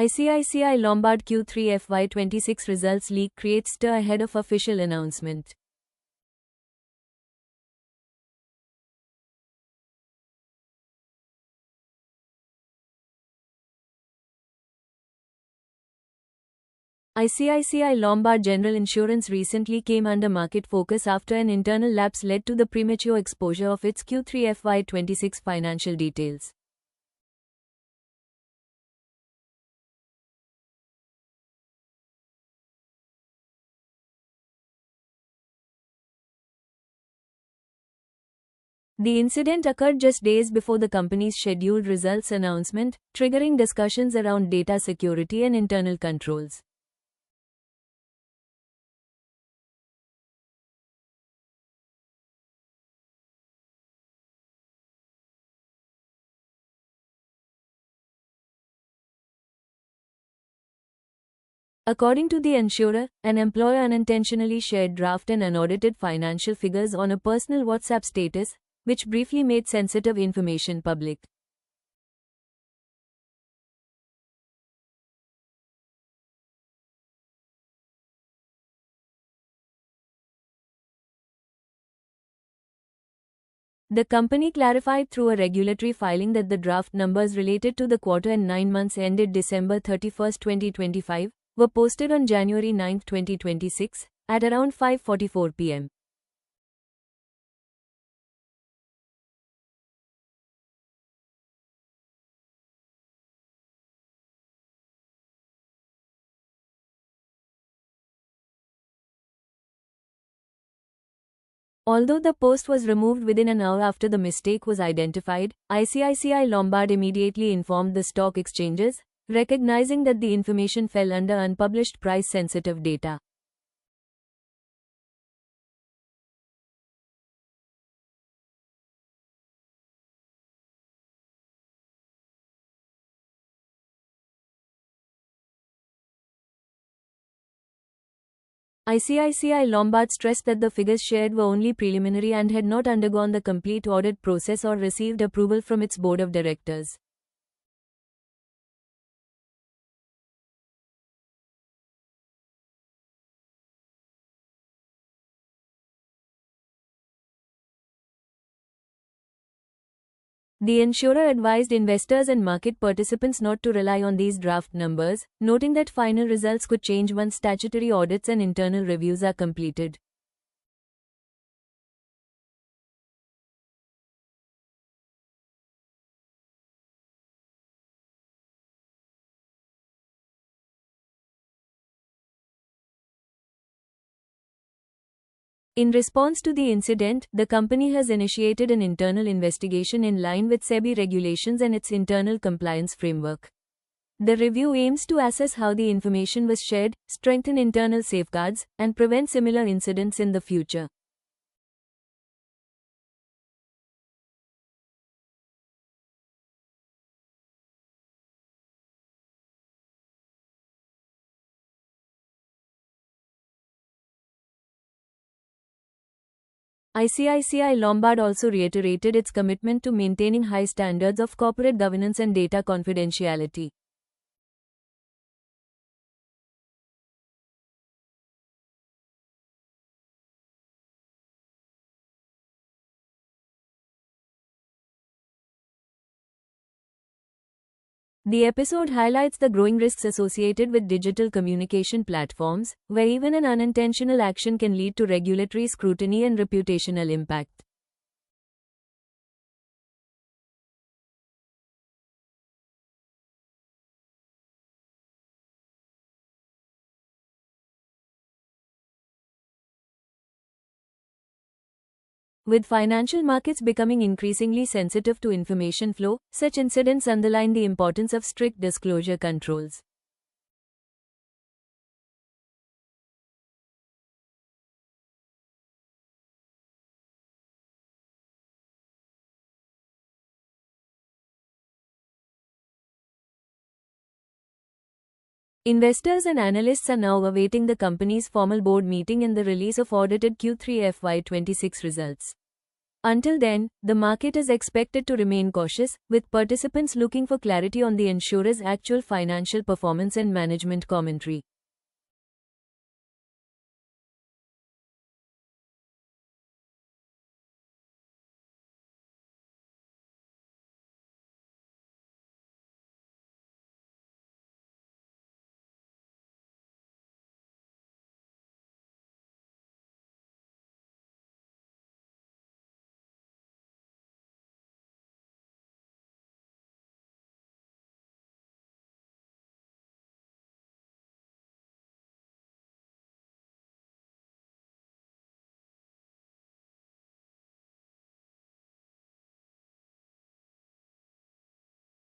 ICICI Lombard Q3 FY26 results leak creates stir ahead of official announcement. ICICI Lombard General Insurance recently came under market focus after an internal lapse led to the premature exposure of its Q3 FY26 financial details. The incident occurred just days before the company's scheduled results announcement, triggering discussions around data security and internal controls. According to the insurer, an employer unintentionally shared draft and unaudited financial figures on a personal WhatsApp status, which briefly made sensitive information public. The company clarified through a regulatory filing that the draft numbers related to the quarter and 9 months ended December 31, 2025, were posted on January 9, 2026, at around 5:44 p.m. Although the post was removed within an hour after the mistake was identified, ICICI Lombard immediately informed the stock exchanges, recognizing that the information fell under unpublished price-sensitive data. ICICI Lombard stressed that the figures shared were only preliminary and had not undergone the complete audit process or received approval from its board of directors. The insurer advised investors and market participants not to rely on these draft numbers, noting that final results could change once statutory audits and internal reviews are completed. In response to the incident, the company has initiated an internal investigation in line with SEBI regulations and its internal compliance framework. The review aims to assess how the information was shared, strengthen internal safeguards, and prevent similar incidents in the future. ICICI Lombard also reiterated its commitment to maintaining high standards of corporate governance and data confidentiality. The episode highlights the growing risks associated with digital communication platforms, where even an unintentional action can lead to regulatory scrutiny and reputational impact. With financial markets becoming increasingly sensitive to information flow, such incidents underline the importance of strict disclosure controls. Investors and analysts are now awaiting the company's formal board meeting and the release of audited Q3 FY26 results. Until then, the market is expected to remain cautious, with participants looking for clarity on the insurer's actual financial performance and management commentary.